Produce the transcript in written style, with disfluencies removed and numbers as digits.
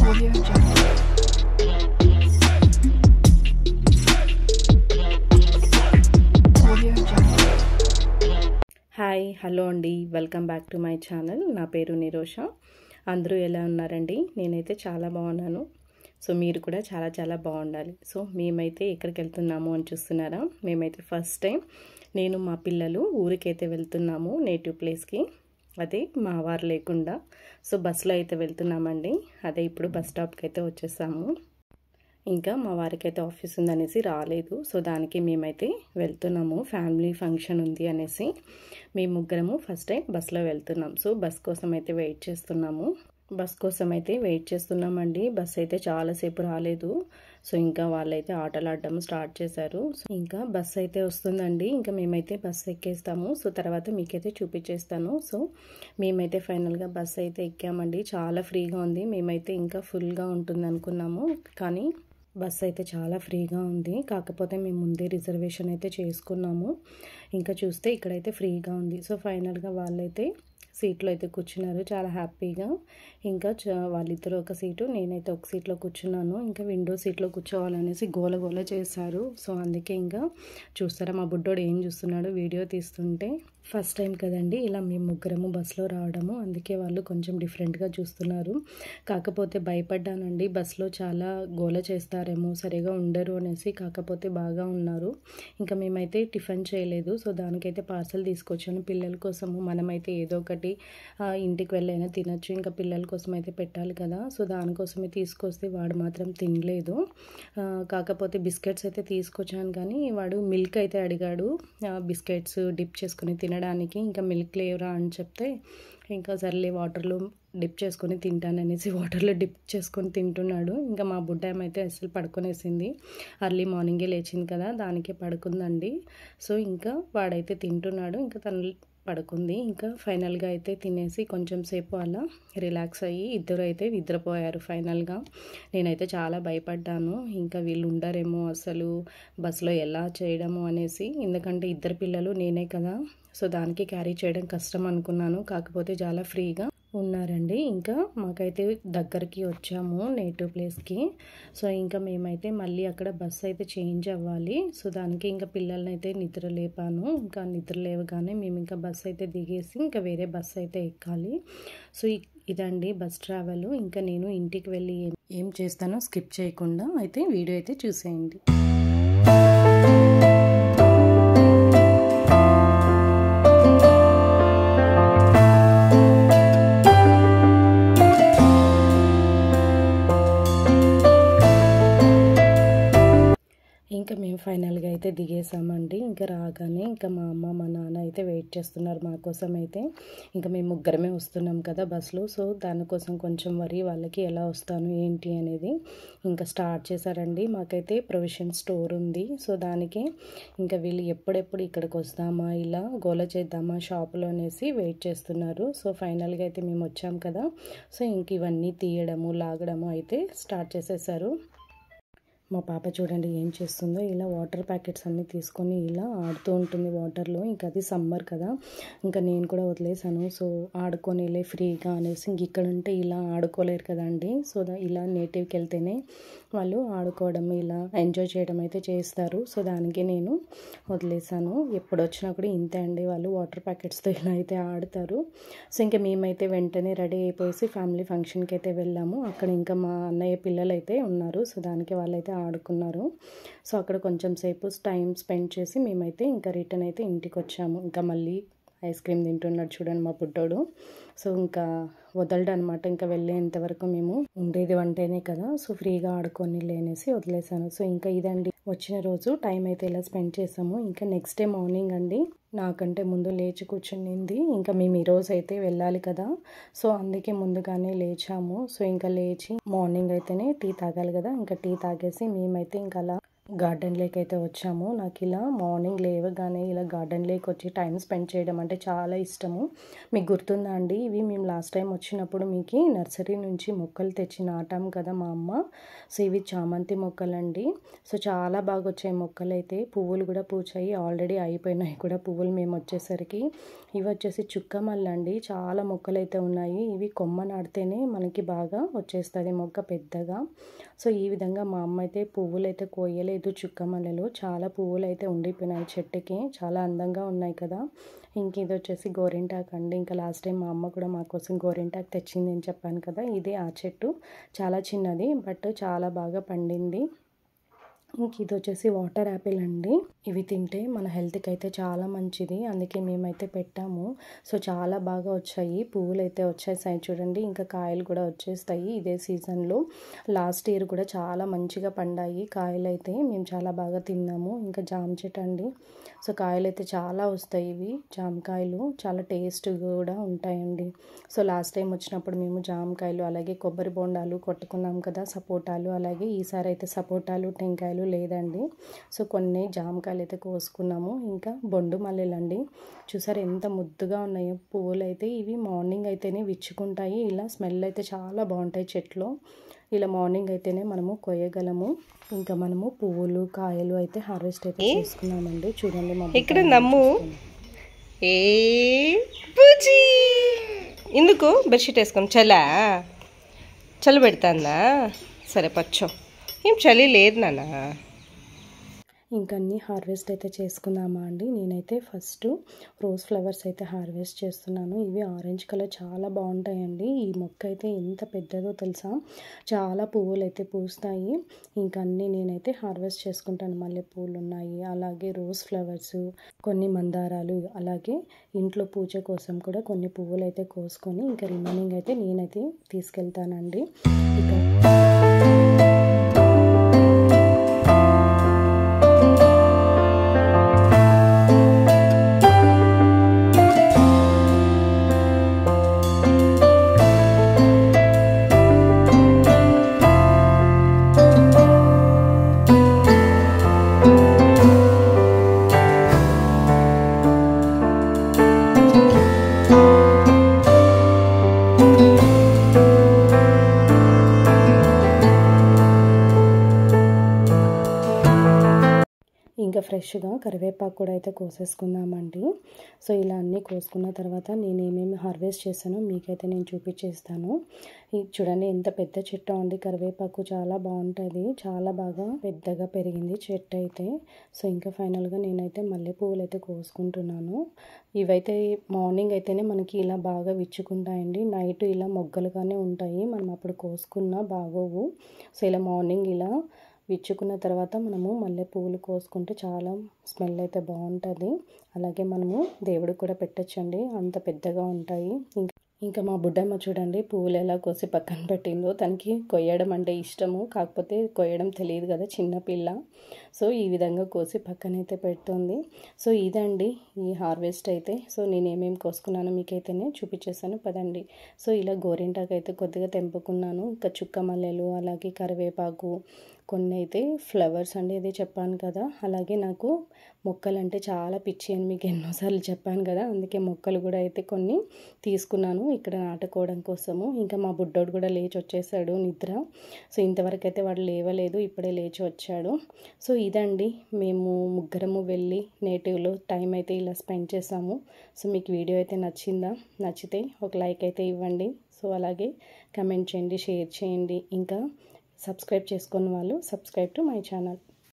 Audio Jungle. Audio Jungle. Hi hello అండి, welcome back to my channel. నా పేరు నిరోష. అందరూ ఎలా ఉన్నారండి? నేనైతే చాలా బాగున్నాను. సో మీరు కూడా చాలా చాలా బాగుండాలి. సో మేమైతే ఎక్కడికి వెళ్తున్నాము అని చూస్తున్నారా? మేమైతే ఫస్ట్ టైం నేను మా పిల్లలు ఊరికైతే వెళ్తున్నాము, నేటివ్ ప్లేస్కి. అదే మా వారు లేకుండా. సో బస్సులో అయితే వెళ్తున్నామండి. అదే ఇప్పుడు బస్ స్టాప్కి అయితే వచ్చేసాము. ఇంకా మా వారికి అయితే ఆఫీస్ ఉందనేసి రాలేదు. సో దానికి మేమైతే వెళ్తున్నాము, ఫ్యామిలీ ఫంక్షన్ ఉంది అనేసి మేము ముగ్గురము ఫస్ట్ టైం బస్సులో వెళ్తున్నాం. సో బస్ కోసం అయితే వెయిట్ చేస్తున్నామండి. బస్ అయితే చాలాసేపు రాలేదు. సో ఇంకా వాళ్ళైతే ఆటలు ఆడడం స్టార్ట్ చేశారు. సో ఇంకా బస్ అయితే వస్తుందండి. ఇంకా మేమైతే బస్ ఎక్కేస్తాము. సో తర్వాత మీకైతే చూపించేస్తాను. సో మేమైతే ఫైనల్గా బస్ అయితే ఎక్కామండి. చాలా ఫ్రీగా ఉంది. మేమైతే ఇంకా ఫుల్గా ఉంటుంది అనుకున్నాము, కానీ బస్ అయితే చాలా ఫ్రీగా ఉంది. కాకపోతే మేము ముందే రిజర్వేషన్ అయితే చేసుకున్నాము. ఇంకా చూస్తే ఇక్కడైతే ఫ్రీగా ఉంది. సో ఫైనల్గా వాళ్ళైతే సీట్లో అయితే కూర్చున్నారు చాలా హ్యాపీగా. ఇంకా వాళ్ళిద్దరూ ఒక సీటు, నేనైతే ఒక సీట్లో కూర్చున్నాను. ఇంకా విండో సీట్లో కూర్చోవాలనేసి గోల చేశారు. సో అందుకే ఇంకా చూస్తారా మా బుడ్డోడు ఏం చూస్తున్నాడు వీడియో తీస్తుంటే. ఫస్ట్ టైం కదండి ఇలా మేము ముగ్గురము బస్సులో రావడము, అందుకే వాళ్ళు కొంచెం డిఫరెంట్గా చూస్తున్నారు. కాకపోతే భయపడ్డానండి, బస్సులో చాలా గోల చేస్తారేమో, సరిగా ఉండరు అనేసి. కాకపోతే బాగా ఉన్నారు. ఇంకా మేమైతే టిఫిన్ చేయలేదు. సో దానికైతే పార్సల్ తీసుకొచ్చాను పిల్లల కోసము. మనమైతే ఏదో ఒకటి ఇంటికి వెళ్ళైనా తినచ్చు, ఇంకా పిల్లల కోసం అయితే పెట్టాలి కదా. సో దానికోసమే తీసుకొస్తే వాడు మాత్రం తినలేదు. కాకపోతే బిస్కెట్స్ అయితే తీసుకొచ్చాను, కానీ వాడు మిల్క్ అయితే అడిగాడు, బిస్కెట్స్ డిప్ చేసుకుని తినడానికి. ఇంకా మిల్క్ లేవురా అని చెప్తే ఇంకా సర్లే వాటర్లో డిప్ చేసుకొని తింటాననేసి వాటర్లో డిప్ చేసుకొని తింటున్నాడు. ఇంకా మా బుడ్డాయం అయితే అసలు పడుకొనేసింది. అర్లీ మార్నింగే లేచింది కదా, దానికే పడుకుందండి. సో ఇంకా వాడైతే తింటున్నాడు, ఇంకా తను పడుకుంది. ఇంకా ఫైనల్గా అయితే తినేసి కొంచెం సేపు అలా రిలాక్స్ అయ్యి ఇద్దరు అయితే నిద్రపోయారు ఫైనల్గా. నేనైతే చాలా భయపడ్డాను, ఇంకా వీళ్ళు ఉండరేమో అసలు బస్సులో ఎలా చేయడము అనేసి. ఎందుకంటే ఇద్దరు పిల్లలు నేనే కదా, సో దానికి క్యారీ చేయడం కష్టం అనుకున్నాను. కాకపోతే చాలా ఫ్రీగా ఉన్నారండి. ఇంకా మాకైతే దగ్గరికి వచ్చాము నేటివ్ ప్లేస్కి. సో ఇంకా మేమైతే మళ్ళీ అక్కడ బస్ అయితే చేంజ్ అవ్వాలి. సో దానికి ఇంకా పిల్లల్ని అయితే నిద్ర లేపాను. ఇంకా నిద్ర లేవగానే మేము ఇంకా బస్ అయితే దిగేసి ఇంకా వేరే బస్ అయితే ఎక్కాలి. సో ఇదండి బస్ ట్రావెల్. ఇంకా నేను ఇంటికి వెళ్ళి ఏం చేస్తానో స్కిప్ చేయకుండా అయితే వీడియో అయితే చూసేయండి. ఇంకా మేము ఫైనల్గా అయితే దిగేసామండి. ఇంకా రాగానే ఇంకా మా అమ్మ మా నాన్న అయితే వెయిట్ చేస్తున్నారు మా కోసం అయితే. ఇంకా మేము ముగ్గురమే వస్తున్నాం కదా బస్సులో. సో దానికోసం కొంచెం వాళ్ళకి ఎలా వస్తాను ఏంటి అనేది ఇంకా స్టార్ట్ చేశారండి. మాకైతే ప్రొవిజన్ స్టోర్ ఉంది. సో దానికి ఇంకా వీళ్ళు ఎప్పుడెప్పుడు ఇక్కడికి వస్తామా, ఇలా గోల చేద్దామా షాపులో అనేసి వెయిట్ చేస్తున్నారు. సో ఫైనల్గా అయితే మేము వచ్చాం కదా. సో ఇంక ఇవన్నీ తీయడము లాగడము అయితే స్టార్ట్ చేసేసారు. మా పాప చూడండి ఏం చేస్తుందో, ఇలా వాటర్ ప్యాకెట్స్ అన్నీ తీసుకొని ఇలా ఆడుతూ ఉంటుంది వాటర్లో. ఇంకా అది సమ్మర్ కదా, ఇంకా నేను కూడా వదిలేసాను. సో ఆడుకోనిలే ఫ్రీగా అనేసి. ఇంక ఇక్కడ ఉంటే ఇలా ఆడుకోలేరు కదండి. సో ఇలా నేటివ్కి వెళ్తేనే వాళ్ళు ఆడుకోవడం, ఇలా ఎంజాయ్ చేయడం అయితే చేస్తారు. సో దానికి నేను వదిలేసాను. ఎప్పుడు వచ్చినా కూడా ఇంతే అండి, వాళ్ళు వాటర్ ప్యాకెట్స్తో ఇలా అయితే ఆడతారు. సో ఇంకా మేమైతే వెంటనే రెడీ అయిపోయి ఫ్యామిలీ ఫంక్షన్కి అయితే వెళ్ళాము. అక్కడ ఇంకా మా అన్నయ్య పిల్లలు అయితే ఉన్నారు. సో దానికి వాళ్ళైతే ఆడుకున్నారు. సో అక్కడ కొంచెం సేపు టైం స్పెండ్ చేసి మేమైతే ఇంకా రిటర్న్ అయితే ఇంటికి వచ్చాము. ఇంకా మళ్ళీ ఐస్ క్రీమ్ తింటున్నాడు చూడండి మా బుడ్డోడు. సో ఇంకా వదలడు అనమాట. ఇంకా వెళ్ళేంతవరకు మేము ఉండేది వంటేనే కదా, సో ఫ్రీగా ఆడుకొని లేనేసి వదిలేసాను. సో ఇంకా ఇదండి వచ్చిన రోజు టైం అయితే ఇలా స్పెండ్ చేసాము. ఇంకా నెక్స్ట్ డే మార్నింగ్ అండి నాకంటే ముందు లేచి కూర్చునింది. ఇంకా మేము ఈరోజు అయితే వెళ్ళాలి కదా, సో అందుకే ముందుగానే లేచాము. సో ఇంకా లేచి మార్నింగ్ అయితేనే టీ తాగాలి కదా, ఇంకా టీ తాగేసి మేమైతే ఇంకా అలా గార్డెన్ లేక్ అయితే వచ్చాము. నాకు ఇలా మార్నింగ్ లేవగానే ఇలా గార్డెన్ లేక్ వచ్చి టైం స్పెండ్ చేయడం అంటే చాలా ఇష్టము. మీకు గుర్తుందా అండి, ఇవి మేము లాస్ట్ టైం వచ్చినప్పుడు మీకు నర్సరీ నుంచి మొక్కలు తెచ్చి నాటాం కదా మా అమ్మ. సో ఇవి చామంతి మొక్కలండి. సో చాలా బాగా వచ్చాయి మొక్కలు అయితే, పువ్వులు కూడా పూచాయి, ఆల్రెడీ అయిపోయినాయి కూడా పువ్వులు మేము వచ్చేసరికి. ఇవి వచ్చేసి చుక్క మల్లె అండి. చాలా మొక్కలు అయితే ఉన్నాయి. ఇవి కొమ్మ నాటితేనే మనకి బాగా వచ్చేస్తుంది మొక్క పెద్దగా. సో ఈ విధంగా మా అమ్మ అయితే పువ్వులు అయితే కోయలేదు, చుక్క మల్లెలు చాలా పువ్వులు అయితే ఉండిపోయినాయి చెట్టుకి, చాలా అందంగా ఉన్నాయి కదా. ఇంక ఇది వచ్చేసి గోరింటాకు అండి. ఇంకా లాస్ట్ టైం మా అమ్మ కూడా మా కోసం గోరింటాకు తెచ్చింది అని చెప్పాను కదా, ఇదే ఆ చెట్టు. చాలా చిన్నది బట్ చాలా బాగా పండింది. ఇంక ఇది వచ్చేసి వాటర్ యాపిల్ అండి. ఇవి తింటే మన హెల్త్కి అయితే చాలా మంచిది, అందుకే మేమైతే పెట్టాము. సో చాలా బాగా వచ్చాయి, పువ్వులు అయితే వచ్చేసాయి చూడండి. ఇంకా కాయలు కూడా వచ్చేస్తాయి ఇదే సీజన్లో. లాస్ట్ ఇయర్ కూడా చాలా మంచిగా పండాయి కాయలు అయితే, మేము చాలా బాగా తిన్నాము. ఇంకా జామ చెట్టు అండి. సో కాయలు అయితే చాలా వస్తాయి, ఇవి జామకాయలు చాలా టేస్ట్ కూడా ఉంటాయండి. సో లాస్ట్ టైం వచ్చినప్పుడు మేము జామకాయలు అలాగే కొబ్బరి బొండాలు కొట్టుకున్నాం కదా, సపోటాలు. అలాగే ఈసారి అయితే సపోటాలు టెంకాయలు లేదండి. సో కొన్ని జామకాయలు అయితే కోసుకున్నాము. ఇంకా బొండు మల్లెలు అండి, చూసారు ఎంత ముద్దుగా ఉన్నాయో పువ్వులు అయితే. ఇవి మార్నింగ్ అయితేనే విచ్చుకుంటాయి, ఇలా స్మెల్ అయితే చాలా బాగుంటాయి చెట్లో. ఇలా మార్నింగ్ అయితేనే మనము కొయ్యగలము. ఇంకా మనము పువ్వులు కాయలు అయితే హార్వెస్ట్ అయితే చేసుకున్నామండి. చూడండి మా ఇక్కడ నమ్ము ఏ బుజ్జి ఎందుకు బెడ్షీట్ వేసుకొని చలి పెడతాందా? సరే పచ్చో, ఏం చలి లేదు నాన్న. ఇంకా అన్నీ హార్వెస్ట్ అయితే చేసుకుందామా అండి. నేనైతే ఫస్ట్ రోజ్ ఫ్లవర్స్ అయితే హార్వెస్ట్ చేస్తున్నాను. ఇవి ఆరెంజ్ కలర్ చాలా బాగుంటాయండి. ఈ మొక్క అయితే ఎంత పెద్దదో తెలుసా, చాలా పువ్వులు అయితే పూస్తాయి. ఇంకా అన్నీ నేనైతే హార్వెస్ట్ చేసుకుంటాను. మల్లెపూలు ఉన్నాయి, అలాగే రోజ్ ఫ్లవర్స్, కొన్ని మందారాలు, అలాగే ఇంట్లో పూజ కోసం కూడా కొన్ని పువ్వులు అయితే కోసుకొని ఇంకా రిమైనింగ్ అయితే నేనైతే తీసుకెళ్తానండి. ఇక ఇంకా ఫ్రెష్గా కరివేపాకు కూడా అయితే కోసేసుకుందామండి. సో ఇలా అన్నీ కోసుకున్న తర్వాత నేను ఏమేమి హార్వెస్ట్ చేశానో మీకైతే నేను చూపించేస్తాను. చూడండి ఎంత పెద్ద చెట్టు ఉంది, కరివేపాకు చాలా బాగుంటుంది, చాలా బాగా పెద్దగా పెరిగింది చెట్టు అయితే. సో ఇంకా ఫైనల్గా నేనైతే మల్లెపూలు అయితే కోసుకుంటున్నాను. ఇవైతే మార్నింగ్ అయితేనే మనకి ఇలా బాగా విచ్చుకుంటాయండి, నైట్ ఇలా మొగ్గలుగానే ఉంటాయి, మనం అప్పుడు కోసుకున్నా బాగోవు. సో ఇలా మార్నింగ్ ఇలా విచ్చుకున్న తర్వాత మనము మల్లె పువ్వులు కోసుకుంటే చాలా స్మెల్ అయితే బాగుంటుంది. అలాగే మనము దేవుడికి కూడా పెట్టచ్చండి, అంత పెద్దగా ఉంటాయి. ఇంకా మా బుడ్డమ్మ చూడండి పువ్వులు ఎలా కోసి పక్కన పెట్టిందో. తనకి కొయ్యడం అంటే ఇష్టము, కాకపోతే కొయ్యడం తెలియదు కదా చిన్నపిల్ల. సో ఈ విధంగా కోసి పక్కనైతే పెడుతుంది. సో ఇదండి ఈ హార్వెస్ట్ అయితే. సో నేను ఏమేమి కోసుకున్నానో మీకైతేనే చూపించేసాను పదండి. సో ఇలా గోరింటాకు అయితే కొద్దిగా తెంపుకున్నాను. ఇంకా చుక్క మల్లెలు, అలాగే కరివేపాకు, కొన్ని అయితే ఫ్లవర్స్ అండి, ఇది చెప్పాను కదా. అలాగే నాకు మొక్కలు అంటే చాలా పిచ్చి అని మీకు ఎన్నోసార్లు చెప్పాను కదా, అందుకే మొక్కలు కూడా అయితే కొన్ని తీసుకున్నాను ఇక్కడ నాటుకోవడం కోసము. ఇంకా మా బుడ్డోడు కూడా లేచి వచ్చేసాడు నిద్ర. సో ఇంతవరకు అయితే వాడు లేవలేదు, ఇప్పుడే లేచి వచ్చాడు. సో ఇదండి మేము ముగ్గురము వెళ్ళి నేటివ్లో టైం అయితే ఇలా స్పెండ్ చేసాము. సో మీకు వీడియో అయితే నచ్చిందా? నచ్చితే ఒక లైక్ అయితే ఇవ్వండి. సో అలాగే కమెంట్ చేయండి, షేర్ చేయండి. ఇంకా సబ్స్క్రైబ్ చేసుకున్న వాళ్ళు సబ్స్క్రైబ్ టు మై ఛానల్.